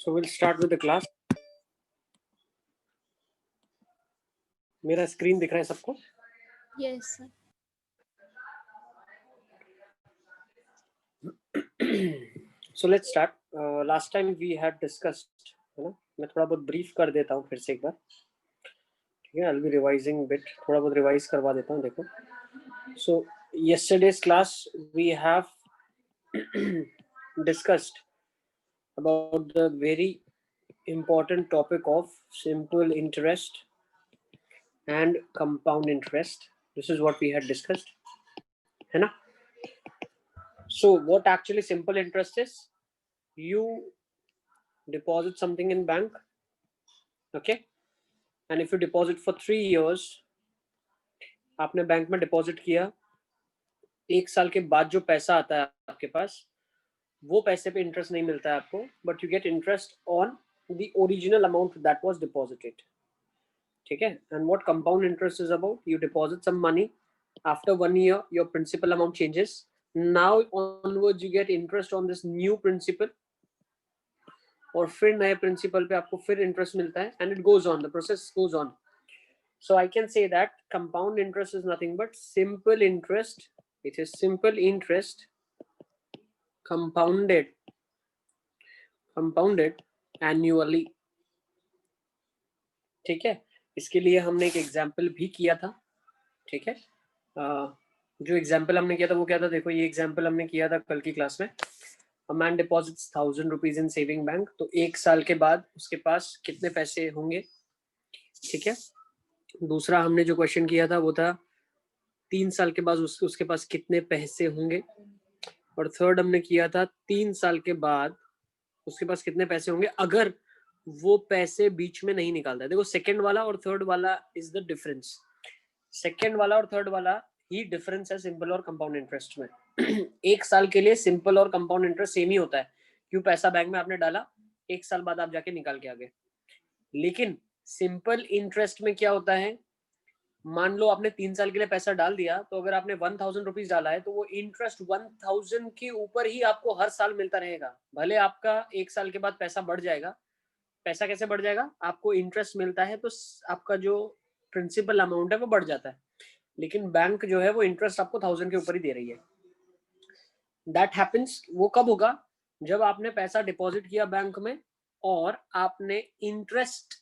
So we'll start with the class. मेरा screen दिख रहा है सबको? Yes, sir. So let's start. Last time we had discussed, है ना? मैं थोड़ा बहुत ब्रीफ कर देता हूँ फिर से एक बार, ठीक है? I'll be revising bit, थोड़ा बहुत रिवाइज करवा देता हूँ. देखो, so yesterday's class we have discussed about the very important topic of simple interest and compound interest. This is what we had discussed, है ना? So what actually simple interest is? You deposit something in bank, okay, and if you deposit for 3 years, आपने bank में deposit किया, एक साल के बाद जो पैसा आता है आपके पास, वो पैसे पे इंटरेस्ट नहीं मिलता है आपको, but you get interest on the original amount that was deposited, ठीक है? And what compound interest is about, you deposit some money, after 1 year your principal amount changes, now onwards you get interest on this new principal, और फिर नए principal पे आपको फिर interest मिलता है, and it goes on, the process goes on. So I can say that compound interest is nothing but simple interest. It is simple interest compounded annually. ठीक है? इसके लिए हमने एक एग्जाम्पल भी किया था, ठीक है? जो एग्जाम्पल हमने किया था वो क्या था? देखो, ये एग्जाम्पल हमने किया था कल की क्लास में. A man deposits 1000 rupees in saving bank. तो एक साल के बाद उसके पास कितने पैसे होंगे, ठीक है? दूसरा हमने जो क्वेश्चन किया था वो था 3 साल के बाद उसके पास कितने पैसे होंगे, और थर्ड हमने किया था 3 साल के बाद उसके पास कितने पैसे होंगे अगर वो पैसे बीच में नहीं निकालता है. देखो, सेकंड वाला और थर्ड वाला इज द डिफरेंस. सेकंड वाला और थर्ड वाला ही डिफरेंस है सिंपल और कंपाउंड इंटरेस्ट में. एक साल के लिए सिंपल और कंपाउंड इंटरेस्ट सेम ही होता है. क्यों? पैसा बैंक में आपने डाला, एक साल बाद आप जाके निकाल के आ गए. लेकिन सिंपल इंटरेस्ट में क्या होता है, मान लो आपने 3 साल के लिए पैसा डाल दिया, तो अगर आपने 1000 रुपीज डाला है तो वो इंटरेस्ट 1000 के ऊपर ही आपको हर साल मिलता रहेगा. भले आपका एक साल के बाद पैसा बढ़ जाएगा. पैसा कैसे बढ़ जाएगा? आपको इंटरेस्ट मिलता है तो आपका जो प्रिंसिपल अमाउंट है वो बढ़ जाता है, लेकिन बैंक जो है वो इंटरेस्ट आपको 1000 के ऊपर ही दे रही है. दैट हैपेंस, वो कब होगा? जब आपने पैसा डिपॉजिट किया बैंक में और आपने इंटरेस्ट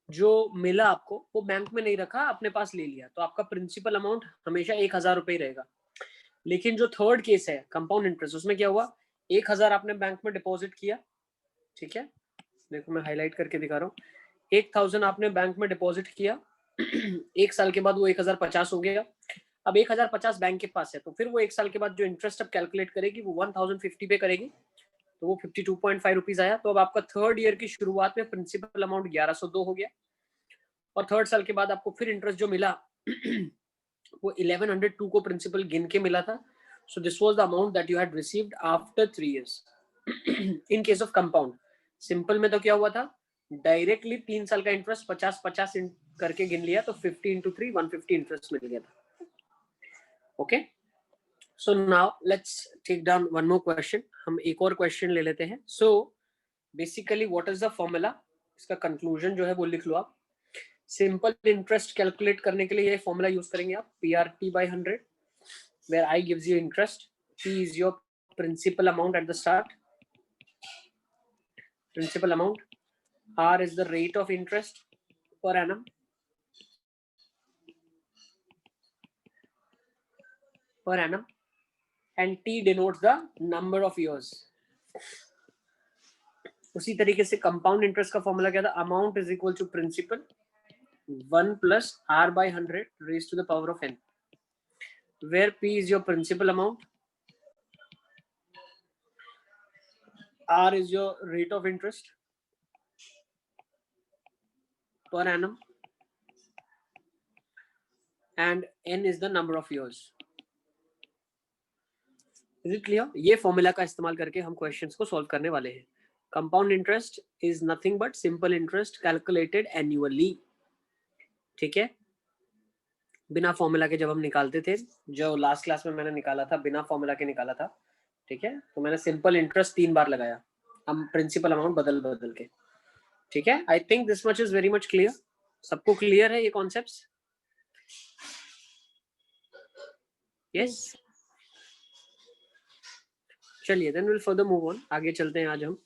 जो मिला आपको वो बैंक में नहीं रखा, अपने पास ले लिया, तो आपका प्रिंसिपल अमाउंट हमेशा 1000 रुपए ही रहेगा. लेकिन जो थर्ड केस है कंपाउंड इंटरेस्ट, उसमें क्या हुआ? 1000 आपने बैंक में डिपॉजिट किया, ठीक है? देखो, मैं हाईलाइट करके दिखा रहा हूँ. 1000 आपने बैंक में डिपॉजिट किया, एक साल के बाद वो 1050 हो गया. अब 1050 बैंक के पास है, तो फिर वो एक साल के बाद जो इंटरेस्ट अब कैलकुलेट करेगी वो 1050 पे करेगी, तो वो 52.5 रुपीज आया. तो अब आपका थर्ड ईयर की शुरुआत में प्रिंसिपल अमाउंट 1102 हो गया, और थर्ड साल के बाद आपको फिर इंटरेस्ट जो मिला वो 1102 को प्रिंसिपल गिन के मिला था. So this was the amount that you had received after 3 years. In case of compound, simple में तो क्या हुआ था? डायरेक्टली 3 साल का इंटरेस्ट 50 करके गिन लिया, तो 50 into 3 150 इंटरेस्ट मिल गया था. Okay, so now let's take down one more question. हम एक और क्वेश्चन ले लेते हैं. So basically what is the formula? इसका कंक्लूजन जो है वो लिख लो आप. सिंपल इंटरेस्ट कैलकुलेट करने के लिए ये फॉर्मूला यूज करेंगे आप, PRT by 100, where I gives you interest, P is your principal amount at the start, principal amount, R is the rate of interest per annum, and T denotes the number of years. उसी तरीके से compound interest का formula क्या था? Amount is equal to principal 1 plus R by 100 raised to the power of n, where P is your principal amount, R is your rate of interest per annum, and n is the number of years. Is it clear? ये formula का इस्तेमाल करके हम questions को solve करने वाले हैं. Compound interest is nothing but simple interest calculated annually, ठीक है? बिना फॉर्मूला के जब हम निकालते थे, जो लास्ट क्लास में मैंने निकाला था बिना फॉर्मूला के निकाला था, ठीक है? तो मैंने सिंपल इंटरेस्ट 3 बार लगाया. हम प्रिंसिपल अमाउंट बदल बदल के, ठीक है। I think this much is very much clear. सबको क्लियर है ये कॉन्सेप्ट्स? यस, चलिए then will further move on, आगे चलते हैं आज हम।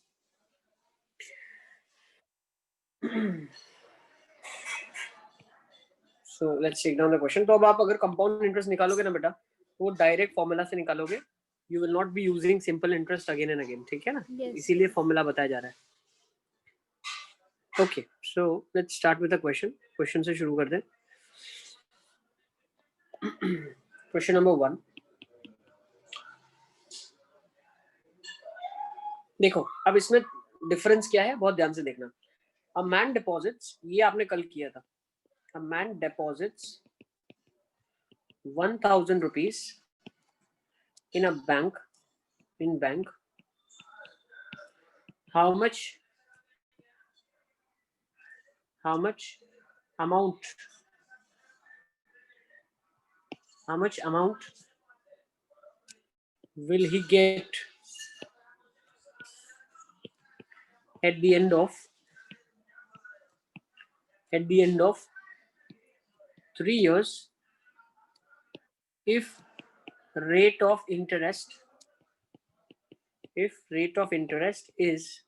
So let's take down the question. तो अब आप अगर कंपाउंड इंटरेस्ट निकालोगे ना बेटा, तो वो डायरेक्ट फॉर्मूला से निकालोगे, you will not be using simple interest again and again, ठीक है ना? Yes. इसीलिए फॉर्मूला बताया जा रहा है। Okay, so let's start with the question. Question से शुरू करते हैं। क्वेश्चन नंबर 1, देखो अब इसमें डिफरेंस क्या है बहुत ध्यान से देखना। अ मैन डिपॉजिट्स, ये आपने कल किया था, a man deposits 1000 rupees in a bank, in bank, how much amount, how much amount will he get at the end of 3 years if rate of interest is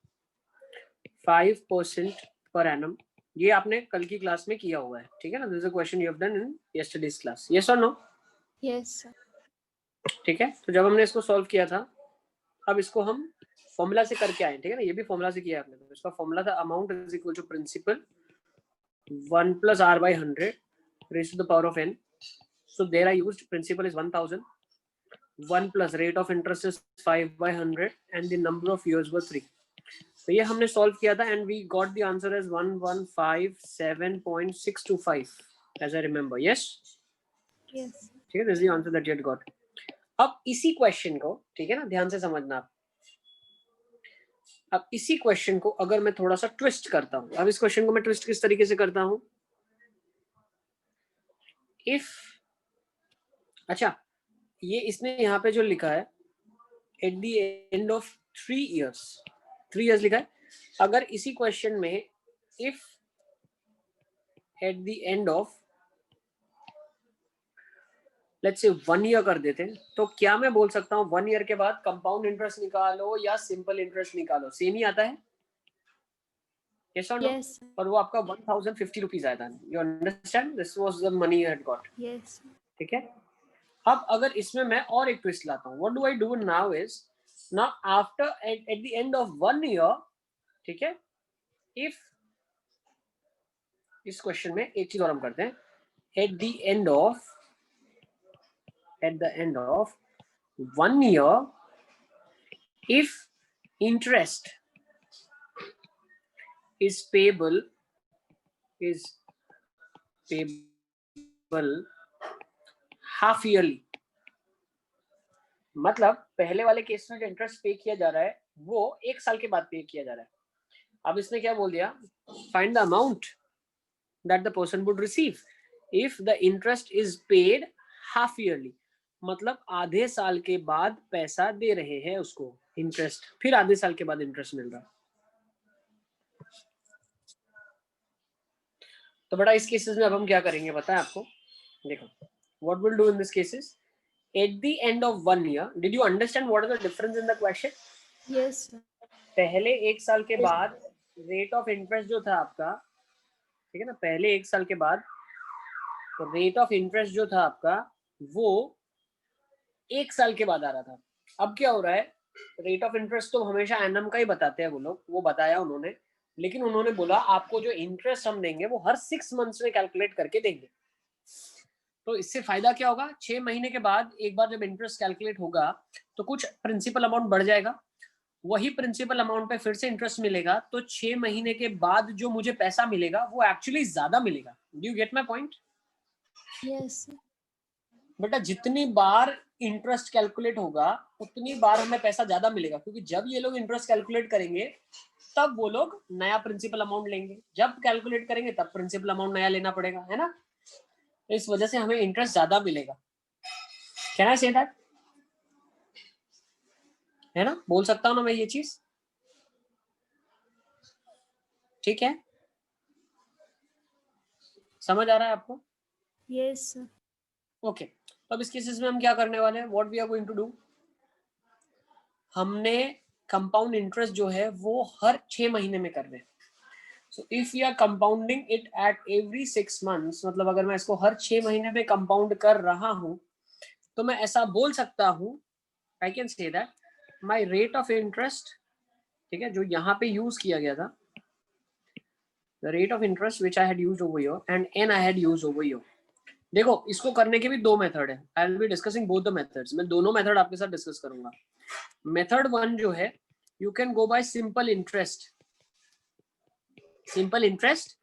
5% per annum। ये आपने कल की class में किया हुआ है, ठीक है ना? This is a question you have done in yesterday's class, yes और नो? Yes, sir. ठीक है, तो जब हमने इसको सॉल्व किया था, अब इसको हम फॉर्मूला से करके आए, ठीक है ना? ये भी फॉर्मूला से किया आपने। तो इसका फॉर्मूला था amount is equal to principal 1 plus r by 100 raised to the power of n. So there I used principal is 1000, 1 plus rate of interest is 5 by 100 and the number of years were 3. तो ये हमने solve किया था and we got the answer as 1157.625 as I remember. Yes? Yes. ठीक है, this is the answer that you had got. अब इसी question को, ठीक है ना, ध्यान से समझना आप। अब इसी क्वेश्चन को अगर मैं थोड़ा सा ट्विस्ट करता हूं, अब इस क्वेश्चन को मैं ट्विस्ट किस तरीके से करता हूं? इफ, अच्छा ये इसने यहाँ पे जो लिखा है at the end of 3 years लिखा है। अगर इसी क्वेश्चन में if at the end of let's say 1 year कर देते हैं, तो क्या मैं बोल सकता हूँ 1 year के बाद कंपाउंड इंटरेस्ट निकालो या सिंपल इंटरेस्ट निकालो, सेम ही आता है? Yes or no? Yes. और वो आपका 1050 रुपीज आया था। You understand? This was the money you had got. Yes. ठीक है, अब अगर इसमें मैं और एक ट्विस्ट लाता हूँ, what do I do now is, now after at the end of 1 year, ठीक है, इफ इस क्वेश्चन में एक चीज और हम करते हैं, at the end of 1 year if interest is payable half yearly, मतलब पहले वाले केस में जो इंटरेस्ट पे किया जा रहा है वो 1 साल के बाद पे किया जा रहा है। अब इसने क्या बोल दिया, find the amount that the person would receive if the interest is paid half yearly, मतलब आधे साल के बाद पैसा दे रहे हैं उसको इंटरेस्ट, फिर आधे साल के बाद इंटरेस्ट मिल रहा है। तो बेटा इस केसेस में अब हम क्या करेंगे पता है आपको? देखो what will do in this cases, at the end of 1 year, did you understand what is the difference in the question? Yes. पहले 1 साल के बाद रेट ऑफ इंटरेस्ट जो था आपका, ठीक है ना, पहले 1 साल के बाद रेट ऑफ इंटरेस्ट जो था आपका वो 1 साल के बाद आ रहा था। अब क्या हो रहा है, रेट ऑफ इंटरेस्ट तो हमेशा एनम का ही बताते हैं वो लोग, वो बताया उन्होंने, लेकिन उन्होंने बोला आपको जो इंटरेस्ट हम देंगे वो हर 6 मंथ्स में कैलकुलेट करके देंगे। तो इससे फायदा क्या होगा, 6 महीने के बाद एक बार जब इंटरेस्ट कैलकुलेट होगा तो कुछ प्रिंसिपल अमाउंट बढ़ जाएगा, वही प्रिंसिपल अमाउंट पे फिर से इंटरेस्ट मिलेगा, तो 6 महीने के बाद जो मुझे पैसा मिलेगा वो एक्चुअली ज्यादा मिलेगा। Do you get my point? Yes. बेटा जितनी बार इंटरेस्ट कैलकुलेट होगा उतनी बार हमें पैसा ज्यादा मिलेगा, क्योंकि जब ये लोग इंटरेस्ट कैलकुलेट करेंगे तब वो लोग नया प्रिंसिपल अमाउंट लेंगे, जब कैलकुलेट करेंगे तब प्रिंसिपल अमाउंट नया लेना पड़ेगा, है ना? इस वजह से हमें इंटरेस्ट ज्यादा मिलेगा। Can I say that? है ना, बोल सकता हूँ ना मैं ये चीज? ठीक है, समझ आ रहा है आपको? Yes, sir. ओके, तो अब इस केसेस में हम क्या करने वाले हैं, what we are going to do, हमने कंपाउंड इंटरेस्ट जो है वो हर 6 महीने में करना है. So if you are compounding it at every 6 months, मतलब अगर मैं इसको हर 6 महीने में कंपाउंड कर रहा हूं तो मैं ऐसा बोल सकता हूं, I can say that my rate of interest, ठीक है, जो यहाँ पे यूज किया गया था, the rate of interest which I had used over here and n I had used over here. देखो इसको करने के भी दो मेथड है, I will be discussing both the methods. मैं दोनों मेथड आपके साथ डिस्कस करूंगा. मेथड वन जो है, you can go bye simple interest. Simple interest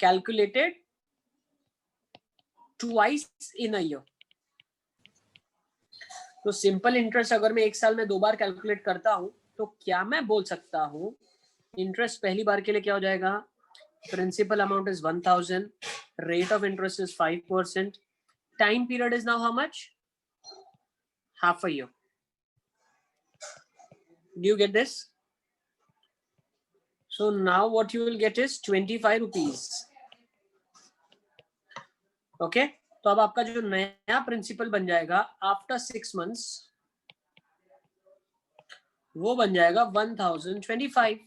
calculated twice in a year. तो सिंपल इंटरेस्ट अगर मैं एक साल में 2 बार कैलकुलेट करता हूं तो क्या मैं बोल सकता हूं, इंटरेस्ट पहली बार के लिए क्या हो जाएगा, principal amount is 1000, rate of interest is 5%, time period is now how much, half a year. Do you get this? So now what you will get is 25 rupees. Okay, तो अब आपका जो नया प्रिंसिपल बन जाएगा आफ्टर 6 months वो बन जाएगा 1025.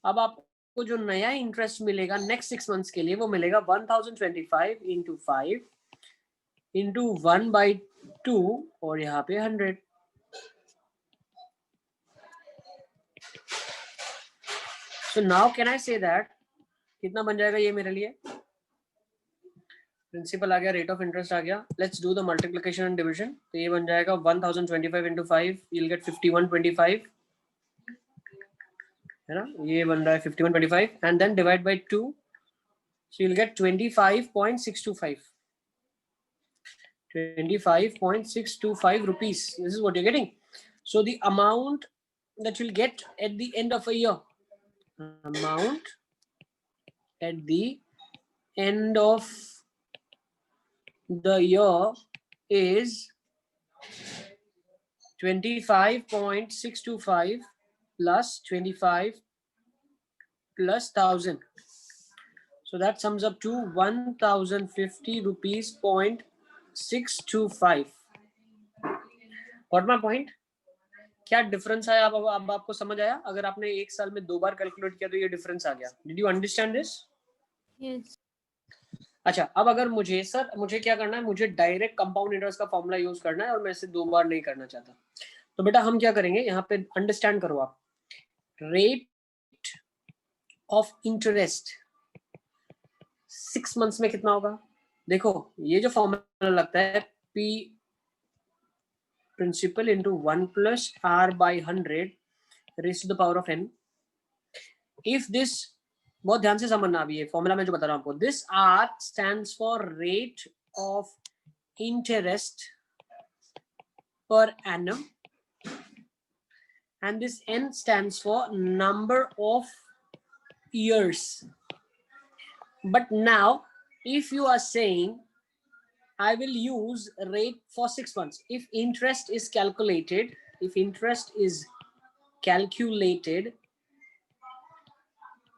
अब आपको जो नया इंटरेस्ट मिलेगा नेक्स्ट 6 months के लिए वो मिलेगा 1025 इंटू 5 इंटू 1/2 और यहाँ पे 100. So now can I say that कितना बन जाएगा ये मेरे लिए, प्रिंसिपल आ गया, रेट ऑफ इंटरेस्ट आ गया, let's do the multiplication and division. तो ये बन जाएगा 1025 इंटू 5, you'll get 5125, है ना, ये बन रहा है 5125 and then divide by 2, so you'll get 25.625. 25.625 rupees. This is what you're getting. So the amount that you'll get at the end of a year, amount at the end of the year is 25.625 plus 25 plus 1000. So that sums up to 1050 rupees point 625. Got my point? क्या difference आया, अब आपको समझ आया? अगर आपने एक साल में 2 बार कैलकुलेट किया तो ये डिफरेंस आ गया. Did you understand this? Yes. अच्छा, अब अगर मुझे सर मुझे क्या करना है, मुझे डायरेक्ट कंपाउंड इंटरेस्ट का फॉर्मूला यूज करना है और मैं इसे 2 बार नहीं करना चाहता, तो बेटा हम क्या करेंगे, यहाँ पे अंडरस्टैंड करो आप, रेट ऑफ इंटरेस्ट 6 मंथ्स में कितना होगा. देखो ये जो फॉर्मूला लगता है P principal into 1 plus R by 100 raise to the power of n. If this, बहुत ध्यान से समझना अभी ये फॉर्मूला में जो बता रहा हूं आपको, this R stands for rate of interest per annum and this n stands for number of years. But now if you are saying I will use rate for 6 months, if interest is calculated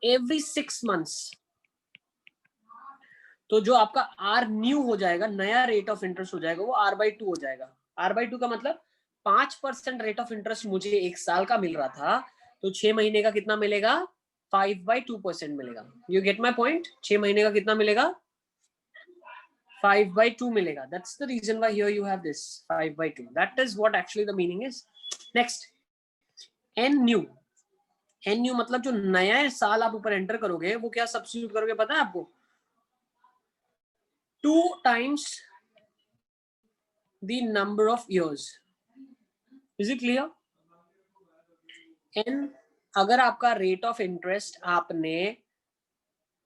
every 6 months, तो जो आपका R new हो जाएगा, नया rate of interest हो जाएगा, वो R/2 हो जाएगा. R/2 का मतलब 5% रेट ऑफ इंटरेस्ट मुझे एक साल का मिल रहा था, तो 6 महीने का कितना मिलेगा, 5/2% मिलेगा. You get my point? 6 महीने का कितना मिलेगा, 5/2 मिलेगा. That's the reason why here you have this 5/2. That is what actually the meaning is. Next, an new मतलब जो नया साल आप ऊपर एंटर करोगे वो क्या सब्स्टिट्यूट करोगे पता है आपको, 2 times the number of years. Is it clear? n, अगर आपका रेट ऑफ इंटरेस्ट आपने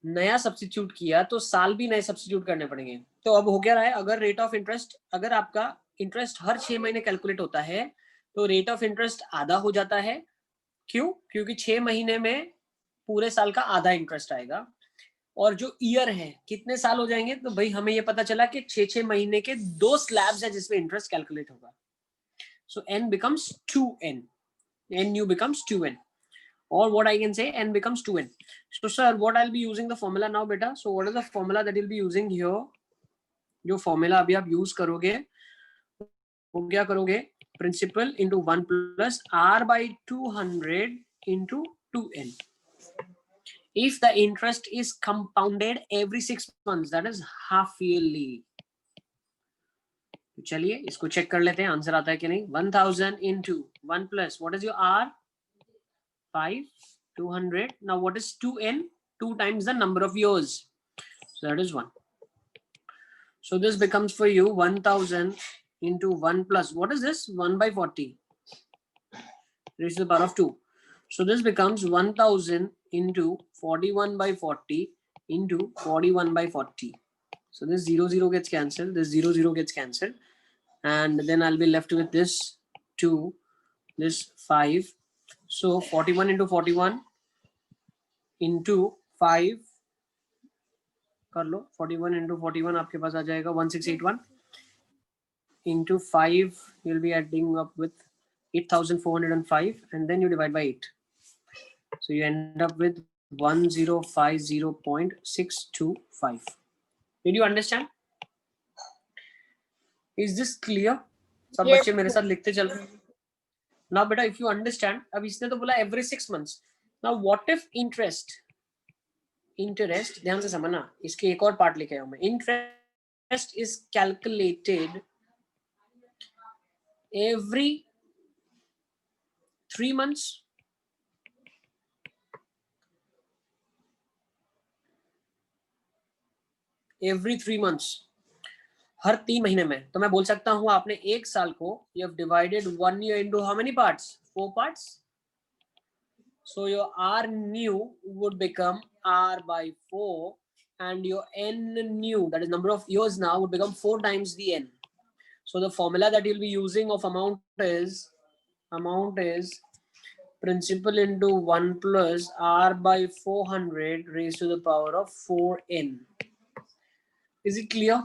नया सब्स्टिट्यूट किया तो साल भी नए सब्स्टिट्यूट करने पड़ेंगे. तो अब हो क्या रहा है, अगर रेट ऑफ इंटरेस्ट, अगर आपका इंटरेस्ट हर 6 महीने कैलकुलेट होता है तो रेट ऑफ इंटरेस्ट आधा हो जाता है. क्यों? क्योंकि 6 महीने में पूरे साल का आधा इंटरेस्ट आएगा. और जो ईयर है कितने साल हो जाएंगे, तो भाई हमें ये पता चला कि 6 महीने के 2 स्लैब्स है जिसमें इंटरेस्ट कैलकुलेट होगा. सो n becomes 2n, n new becomes 2n. or what I can say n becomes 2n. So sir, what I'll be using the formula now beta? So what is the formula that you'll be using here? जो formula अभी आप use करोगे वो क्या करोगे? Principal into 1 plus r by 200 into 2n. If the interest is compounded every 6 months, that is half yearly. चलिए इसको check कर लेते हैं आंसर आता है कि नहीं. 1000 into 1 plus what is your r? 5. 200. Now what is 2n? 2 times the number of years. So that is 1. So this becomes for you 1000 into 1 plus what is this? 1 by 40 raised to the power of 2. So this becomes 1000 into 41 by 40 into 41 by 40. So this 0 gets cancelled, this 0 gets cancelled, and then I'll be left with this 2, this 5. So 41 into 41 into 5 कर लो. 41 into 41 आपके पास आ जाएगा 1681 into 5 you'll be adding up with 8405 and then you divide by 8. So you end up with 1050.625. Did you understand? Is this clear? सब Yes, बच्चे मेरे साथ लिखते चल रहे हैं. Now beta, if you understand, अब इसने तो बोला every 6 months. Now what if interest ध्यान से समझना, इसके एक और पार्ट लिखे हूं मैं. Interest is calculated every 3 months. Every 3 months. हर 3 महीने में. तो मैं बोल सकता हूं आपने एक साल को you have divided 1 year into how many parts? 4 parts. So your R new would become R by 4 and your N new, that is number of years now, would become 4 times the N. So the formula that you'll be using of amount is principal into 1 plus R by 400 raised to the power of 4N. Is it clear?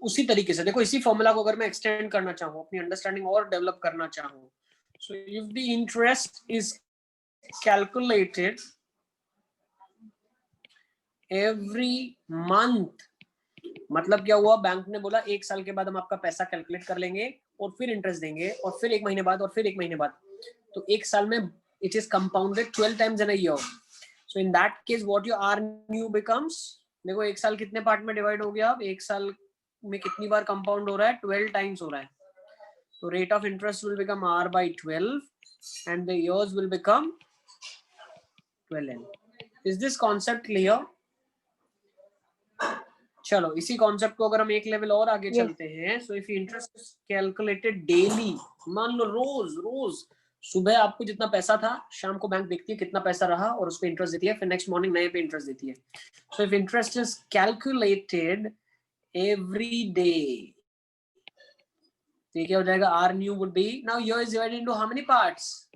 उसी तरीके से देखो, इसी formula को अगर मैं extend करना चाहूँ, अपनी अंडरस्टैंडिंग और डेवलप करना चाहूँ, so if the interest is calculated every month, मतलब क्या हुआ, बैंक ने बोला एक साल के बाद हम आपका पैसा कैलकुलेट कर लेंगे और फिर इंटरेस्ट देंगे और फिर 1 महीने बाद और फिर 1 महीने बाद, तो एक साल में it is compounded 12 times in a year. So in that case what your R new becomes, देखो एक साल कितने पार्ट में डिवाइड हो गया, अब एक साल में कितनी बार कंपाउंड हो रहा है, 12 टाइम्स हो रहा है. So rate of interest will become R by 12 and the years will become 12N. Is this concept clear? चलो इसी कॉन्सेप्ट को अगर हम एक लेवल और आगे चलते हैं. So if interest is calculated daily, मान लो रोज सुबह आपको जितना पैसा था, शाम को बैंक देखती है कितना पैसा रहा और उस पे इंटरेस्ट देती है, फिर नेक्स्ट मॉर्निंग नए पे इंटरेस्ट देती है. So if interest is calculated every day, तो क्या हो जाएगा, R new would be, now year is divided into how many parts?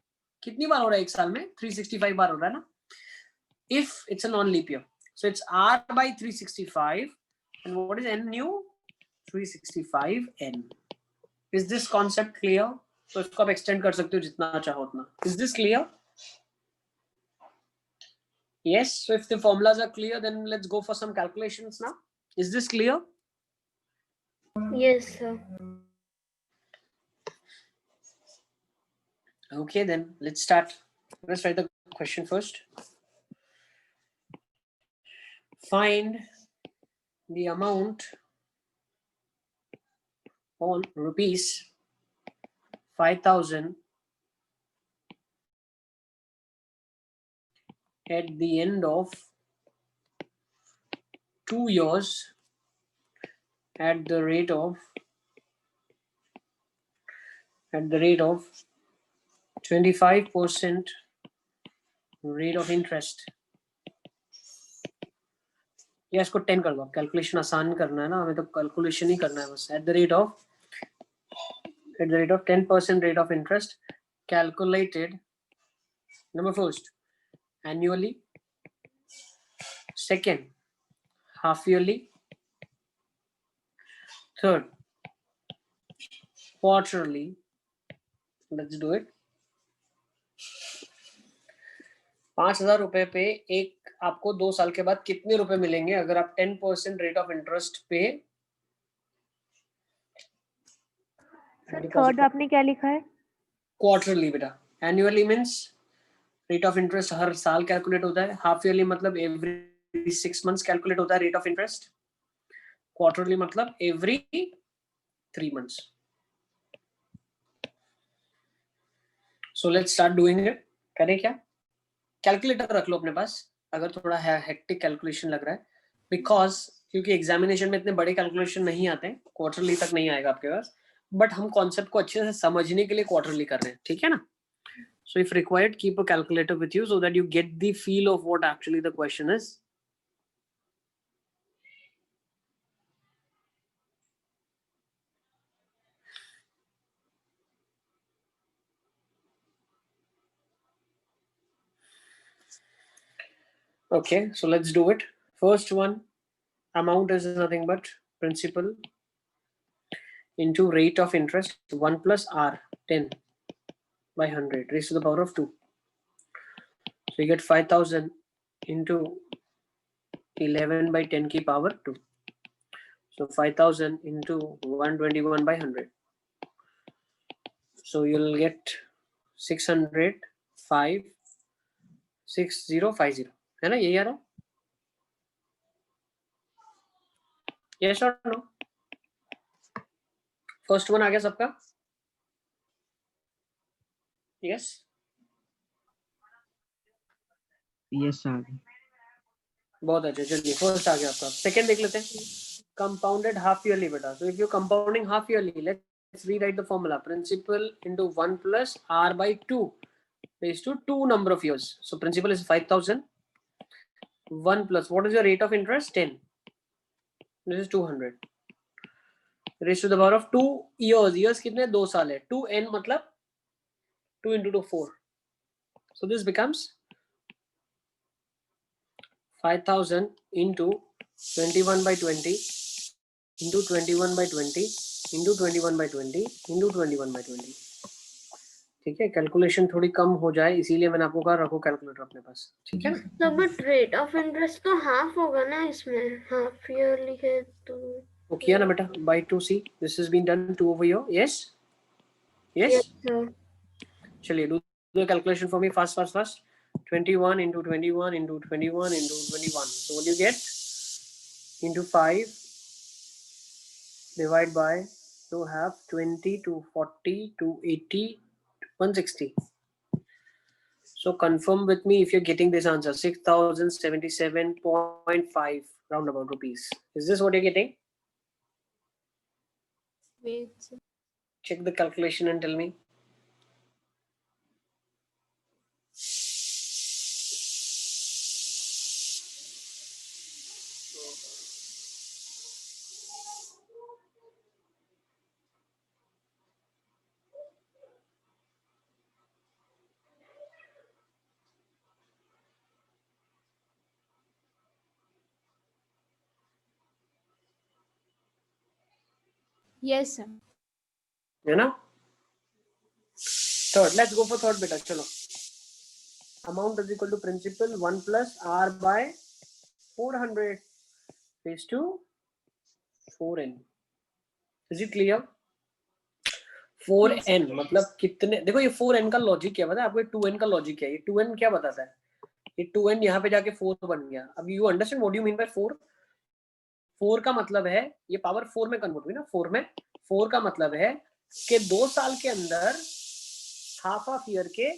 कितनी बार हो रहा है एक साल में? 365 बार हो रहा है ना. If it's a non-leap year, so it's R by 365, and what is N new? 365N. Is this concept clear? So इसको आप extend कर सकते हो जितना चाहो उतना. Is this clear? Yes. So if the formulas are clear, then let's go for some calculations now. Is this clear? yes, sir. Okay, then let's start. Let's write the question first. Find the amount on rupees 5,000 at the end of 2 years at the rate of 25% rate of interest. या इसको 10 कर दो, calculation आसान करना है ना, हमें तो कैलकुलेशन ही करना है बस. At the rate of 10% rate of interest calculated, number first annually, second half yearly, third quarterly, let's do it, 5,000 रुपए पे एक आपको 2 साल के बाद कितने रुपए मिलेंगे अगर आप 10% रेट ऑफ इंटरेस्ट पे सर थर्ड आपने क्या लिखा है? क्वार्टरली बेटा, annually means rate of interest हर साल कैलकुलेट होता है, हाफ ईयरली मतलब एवरी 6 मंथ्स कैलकुलेट होता है रेट ऑफ इंटरेस्ट, क्वार्टरली मतलब every 3 months. So let's start doing it. करें क्या? कैलकुलेटर रख लो अपने पास अगर थोड़ा हेक्टिक कैलकुलेशन लग रहा है, बिकॉज क्योंकि एग्जामिनेशन में इतने बड़े कैलकुलेशन नहीं आते हैं, क्वार्टरली तक नहीं आएगा आपके पास, बट हम कॉन्सेप्ट को अच्छे से समझने के लिए क्वार्टरली कर रहे हैं, ठीक है ना? So if required, keep a calculator with you so that you get the feel of what actually the question is. Okay, so let's do it. First one, amount is nothing but principal into rate of interest 1 plus r 10 by 100 raised to the power of 2. So you get 5,000 into 11 by 10 की power 2. So 5,000 into 121 by 100. So you'll get 600 5 6050 है ना, यही आ रहा है? Yes or no? First one आ गया सबका? Yes yes sir. बहुत अच्छा, चलिए फर्स्ट आ गया आपका. सेकंड देख लेते हैं. कंपाउंडेड हाफ ईयरली बेटा. So if you compounding half yearly, let's rewrite the formula. Principal into 1 plus r by 2 raised to 2 number of years. So principal is 5,000. 1 plus what is your rate of interest? 10. This is 200 raised to the power of 2 years. Years कितने? 2 साल है. 2n मतलब 2 into 2 4. So this becomes 5,000 into 21 by 20 into 21 by 20 into 21 by 20 into 21 by 20. ठीक है, calculation थोड़ी कम हो जाए इसीलिए मैंने आपको कहा रखो कैलकुलेटर अपने पास, ठीक है? तो बट रेट ऑफ इंटरेस्ट तो हाफ होगा ना इसमें, हाफ ईयरली है तो. वो किया ना बेटा, by 2c. This has been done 2 over here. Yes, yes. Yes sir. चलिए do the calculation for me fast. 21 into 21 into 21 into 21. So what do you get? Into 5 divide by to have 20 to 40 to 80 160. So confirm with me if you're getting this answer. 6,077.5 roundabout rupees. Is this what you're getting? Wait, sir. Check the calculation and tell me. Yes sir. है ना? Third, let's go for third beta. चलो. Amount is equal to principal 1 plus r by 400 raised to 4n. Is it clear? 4n मतलब कितने? देखो ये 4n का logic क्या पता है आपको? 2n का लॉजिक क्या है? ये 2n क्या बताता है? ये 2n यहाँ पे जाके 4 बन गया. अब you understand what you mean by 4? 4 का मतलब है ये पावर 4 में कन्वर्ट हुई ना. 4 में 4 का मतलब है कि 2 साल के अंदर हाफ ईयर के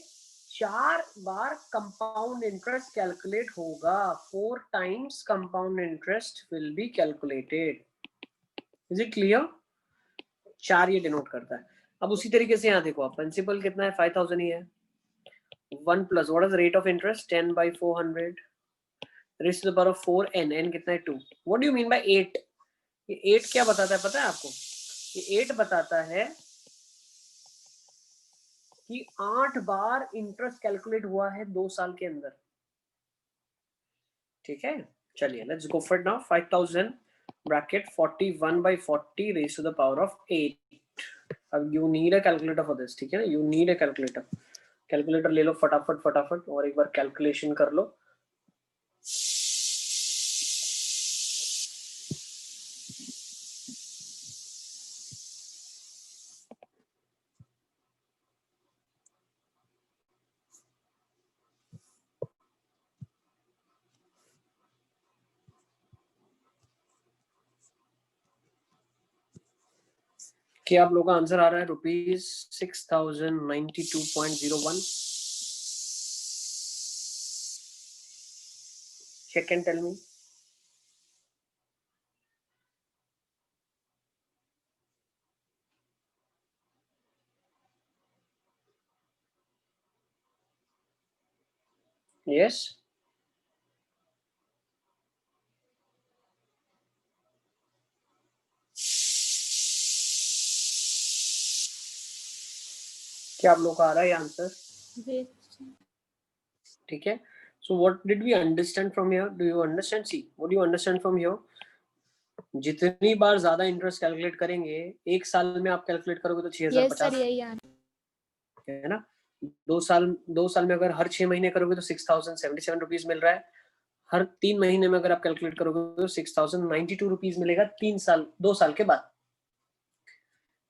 4 बार कंपाउंड इंटरेस्ट कैलकुलेट होगा. 4 times compound interest will be calculated. Is it clear? 4 ये डिनोट करता है. अब उसी तरीके से यहाँ देखो आप, प्रिंसिपल कितना है? 5,000 ही है. 1 plus what is rate of interest? 10 by 400 raised to the power of 4n. n कितना है? 2. What do you mean by 8? ये 8 क्या बताता है पता है आपको? ये 8 बताता है कि 8 बार इंटरेस्ट कैलकुलेट हुआ है 2 साल के अंदर. ठीक है, चलिए let's go for it now. 5,000 bracket 41 by 40 raised to the power of 8. अब you need a calculator for this, ठीक है ना? You need a calculator. Calculator ले लो फटाफट फटाफट और एक बार कैलकुलेशन कर लो। क्या आप लोगों का आंसर आ रहा है? ₹6092.01। Check and tell me. Yes, क्या आप लोगों का आ रहा है आंसर? ठीक है, so what did we understand from here? Do you understand? See what do you understand from here? जितनी बार ज्यादा इंटरेस्ट कैलकुलेट करेंगे, एक साल में आप कैलकुलेट करोगे तो 6050 है ना। 2 साल में अगर हर 6 महीने करोगे तो 6077 रुपीज मिल रहा है। हर 3 महीने में अगर आप कैलकुलेट करोगे तो 6092 रुपीज मिलेगा 2 साल के बाद।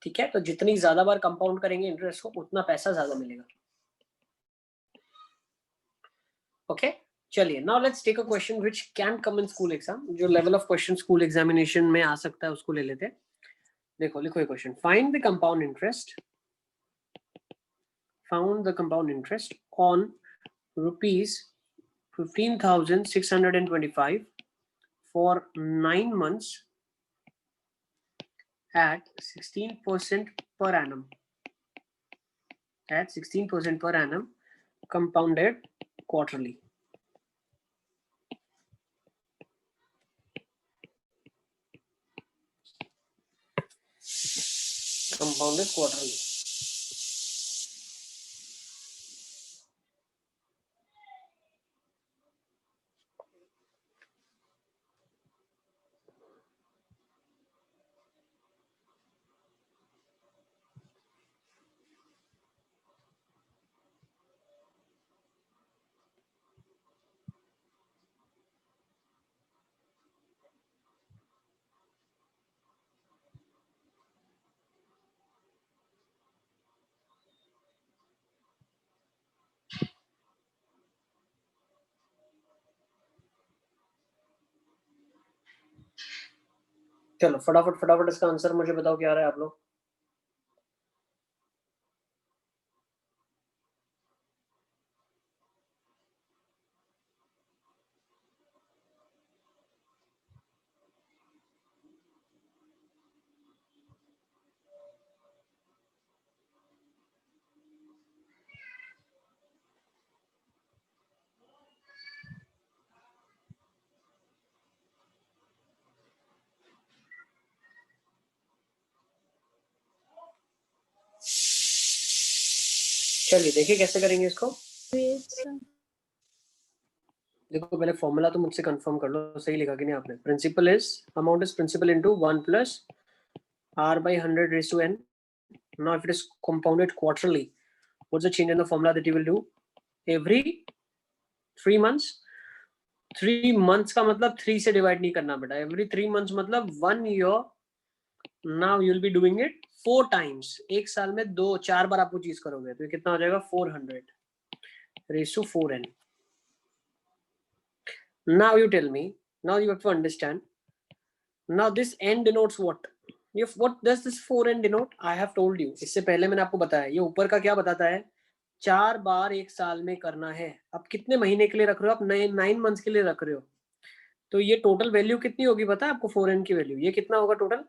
ठीक है, तो जितनी ज्यादा बार कंपाउंड करेंगे इंटरेस्ट को उतना पैसा ज्यादा मिलेगा। ओके, चलिए now let's take a question which can come in school exam. जो level of question school examination में आ सकता है उसको ले लेते हैं। देखो, लिखो ये question. Find the compound interest, found the compound interest on rupees 15,625 for 9 months at 16% per annum. At 16% per annum, compounded quarterly. Compounded quarterly. चलो फटाफट फटाफट इसका आंसर मुझे बताओ क्या आ रहा है आप लोग। चलिए देखिए कैसे करेंगे इसको। देखो पहले फॉर्मूला तो मुझसे कंफर्म कर लो, सही लिखा कि नहीं आपने। Principal is amount is principal into 1 plus r by 100 raised to n. Now if it is compounded quarterly, what's the change in the formula that you will do? Every 3 months. 3 months का मतलब 3 से divide नहीं करना बेटा। every 3 months मतलब 1 year. Now you will be doing it 4 times. एक साल में 4 बार आप वो चीज करोगे तो ये कितना हो जाएगा? 400 raised to 4n. Now you tell me. Now you have to understand. Now this n denotes what? What does this 4n denote? I have told you. इससे पहले मैंने आपको बताया। ये ऊपर का क्या बताता है? 4 बार एक साल में करना है। अब कितने महीने के लिए रख रहे हो आप? 9 मंथ्स के लिए रख रहे हो। तो ये टोटल वैल्यू कितनी होगी पता है आपको? 4n की वैल्यू ये कितना होगा टोटल?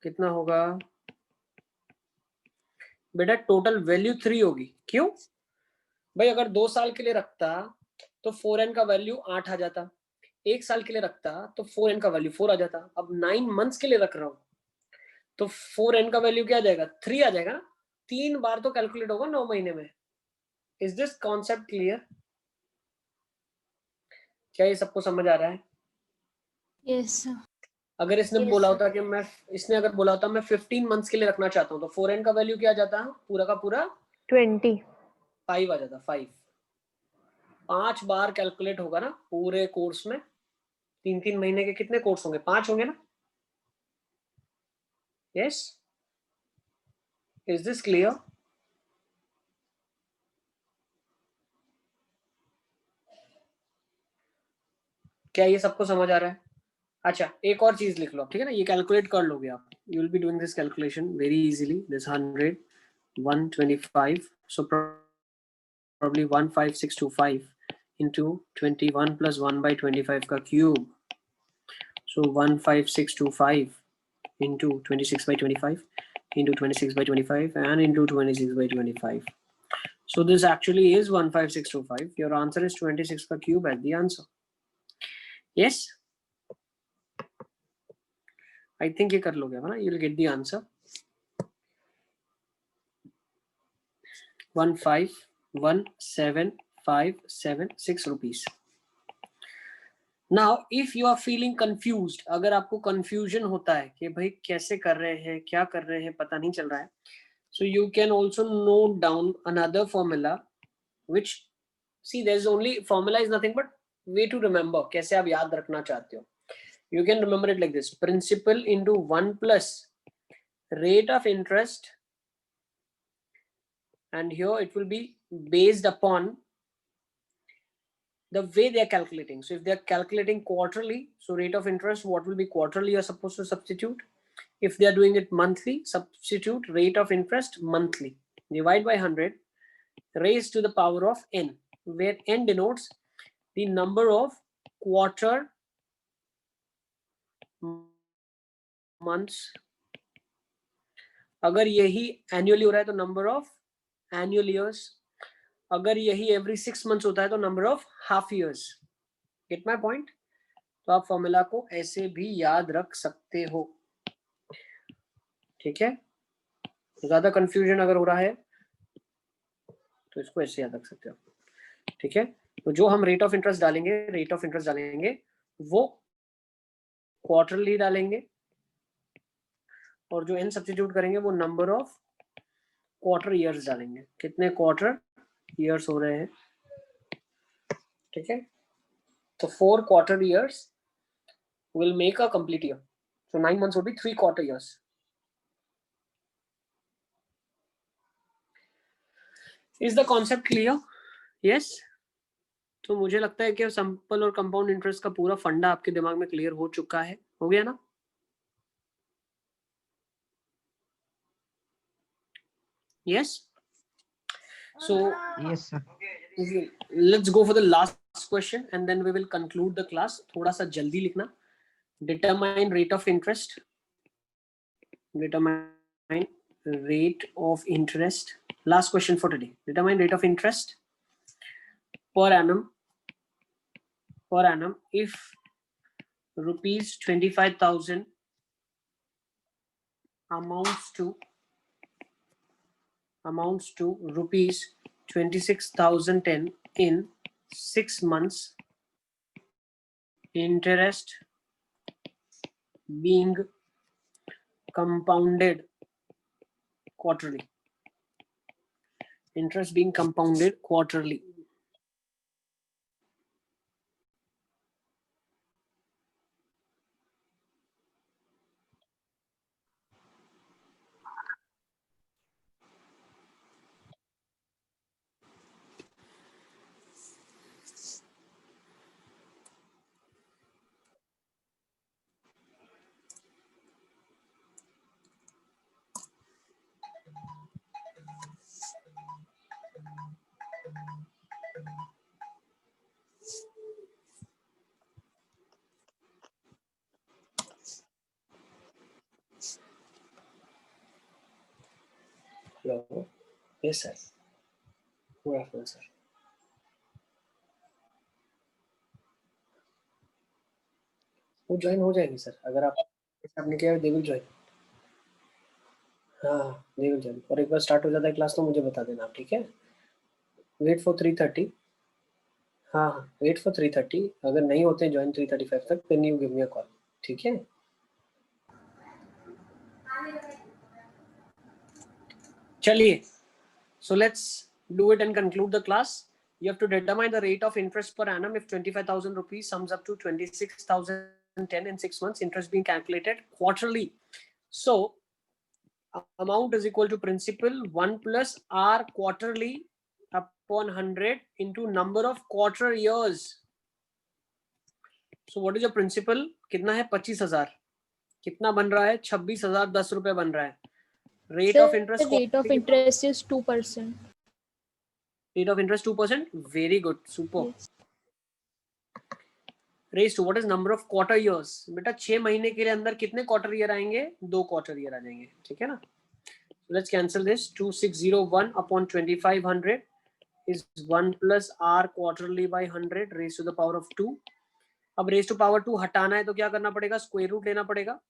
कितना होगा बेटा? टोटल वैल्यू 3 होगी। क्यों भाई? अगर 2 साल के लिए रखता तो 4n का वैल्यू 8 आ जाता। 1 साल के लिए रखता तो 4n का वैल्यू 4 आ जाता। अब 9 मंथ्स के लिए रख रहा हूं तो 4n का वैल्यू क्या आ जाएगा? 3 आ जाएगा। 3 बार तो कैलकुलेट होगा 9 महीने में। Is this concept clear? क्या ये सबको समझ आ रहा है? Yes sir. अगर इसने Yes, बोला sir. होता कि इसने अगर बोला होता मैं 15 मंथ्स के लिए रखना चाहता हूँ, तो 4n का वैल्यू क्या आ जाता है? पूरा का पूरा 20. 5 आ जाता, 5। 5 बार कैलकुलेट होगा ना पूरे कोर्स में। 3-3 महीने के कितने कोर्स होंगे? 5 होंगे ना? Yes, is this clear? क्या ये सबको समझ आ रहा है? अच्छा, एक और चीज लिख लो, ठीक है ना, ये कैलकुलेट कर लोगे आप। You will be doing this calculation very easily. This 100, 125, so probably 15625 into 21 plus 1 by 25 का cube, so 15625 into 26 by 25 into 26 by 25 and into 26 by 25. So this actually is 15625. Your answer is 26 का cube as the answer. Yes, I think ये कर लोगे ना, you'll get the answer. 1517576 rupees. Now if you are feeling confused, अगर आपको confusion होता है कि भाई कैसे कर रहे हैं, क्या कर रहे हैं, पता नहीं चल रहा है, so you can also note down another formula which, see, there's only formula is nothing but way to remember, कैसे आप याद रखना चाहते हो. You can remember it like this: principal into 1 plus rate of interest, and here it will be based upon the way they are calculating. So if they are calculating quarterly, so rate of interest, what will be quarterly you're supposed to substitute. If they are doing it monthly, substitute rate of interest monthly. Divide by 100, raised to the power of n, where n denotes the number of quarter months. अगर यही annually हो रहा है तो number of annual years. अगर यही every 6 months होता है तो number of half years. Get my point? तो आप फॉर्मूला को ऐसे भी याद रख सकते हो, ठीक है. ज्यादा कंफ्यूजन अगर हो रहा है तो इसको ऐसे याद रख सकते हो, ठीक है. तो जो हम रेट ऑफ इंटरेस्ट डालेंगे वो क्वार्टरली डालेंगे, और जो n सब्स्टिट्यूट करेंगे वो नंबर ऑफ क्वार्टर ईयर्स डालेंगे. कितने क्वार्टर ईयर्स हो रहे हैं, ठीक है. तो 4 quarter years will make a complete year. So 9 months would be 3 quarter years. Is the concept clear? Yes. तो मुझे लगता है कि सिंपल और कंपाउंड इंटरेस्ट का पूरा फंडा आपके दिमाग में क्लियर हो चुका है. हो गया ना? Yes. So Yes, sir. let's go for the last question and then we will conclude the class. थोड़ा सा जल्दी लिखना. Determine rate of interest. Determine rate of interest. Last question for today. Determine rate of interest per annum if rupees 25,000 amounts to rupees 26,010 in 6 months, interest being compounded quarterly. Interest being compounded quarterly. Hello. Yes, sir. Good afternoon, sir. वो join हो जाएगी sir, अगर आपने किया they will join. हाँ, they will join. और एक बार start हो जाता है क्लास तो मुझे बता देना आप, ठीक है. Wait for 3:30. हाँ, वेट फॉर 3:30. अगर नहीं होते ज्वाइन 3:35 तक then you give me a call, ठीक है. चलिए, so let's do it and conclude the class. You have to determine the rate of interest per annum if 25,000 rupees sums up to 26,010 in 6 months. Interest being calculated quarterly. So amount is equal to principal 1 plus r quarterly upon 100 into number of quarter years. So what is your principal? कितना है? 25,000. कितना बन रहा है? 26,010 रुपए बन रहा है. Rate Sir, of interest. rate of interest is 2%. Rate of interest 2%. Very good. Super. Yes. Raised to what is number of quarter years? बेटा 6 महीने के लिए अंदर कितने क्वार्टर ईयर आएंगे? 2 क्वार्टर ईयर आ जाएंगे. ठीक है ना? Let's cancel this. 2601 upon 2500 is 1 plus r quarterly by 100 raised to the power of 2. अब raised to power 2 हटाना है तो क्या करना पड़ेगा? स्क्वायर रूट लेना पड़ेगा.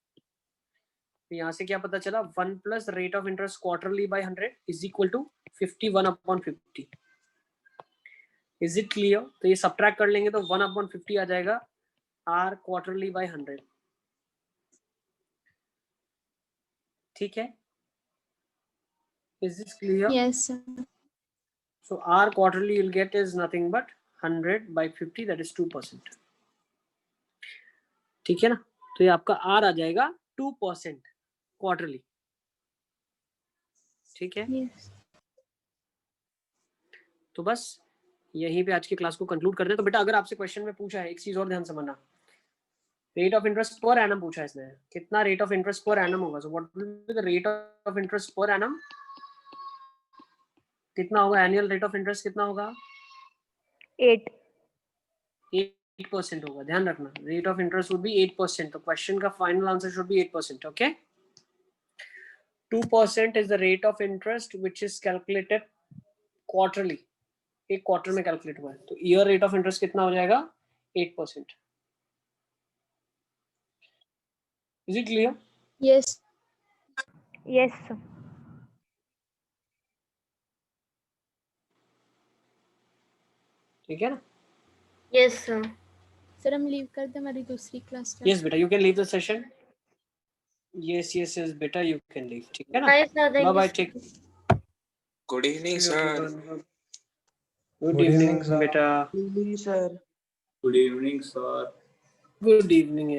तो यहाँ से क्या पता चला? 1 plus rate of interest quarterly by 100 is equal to 51 upon 50. Is it clear? तो ये subtract कर लेंगे तो 1 upon 50 आ जाएगा r quarterly by 100. ठीक है? Is this clear? Yes, sir. So r quarterly you'll get is nothing but 100 by 50, that is 2%. ठीक है ना? तो ये आपका r आ जाएगा 2% क्वार्टरली. ठीक है? Yes. तो बस यहीं पे आज की क्लास को कंक्लूड कर दें. तो बेटा अगर आपसे क्वेश्चन में पूछा है, एक चीज और ध्यान समझना, rate of interest per annum पूछा है इसने, कितना rate of interest per annum होगा? So what will be the rate of interest per annum? कितना होगा? एनुअल रेट ऑफ इंटरेस्ट कितना होगा? 8% होगा. ध्यान रखना, rate of interest would be 8%. तो क्वेश्चन का final answer should be 8%. Okay, 2% is the rate of interest which is calculated quarterly. एक क्वार्टर में कैलकुलेट हुआ है. तो ईयर रेट ऑफ इंटरेस्ट कितना हो जाएगा? 8%. Is it clear? Yes. Yes, sir. ठीक है ना? Yes, sir. सर हम लीव कर दें, हमारी दूसरी क्लास. यस बेटा, you can leave the session. Yes yes yes बेटा, यू कैन लीव. ठीक है ना? Bye, sir. Thank bye you, bye. sir. Take. Good evening, sir. Good evening बेटा. Good evening, sir. Good evening, sir. Good evening.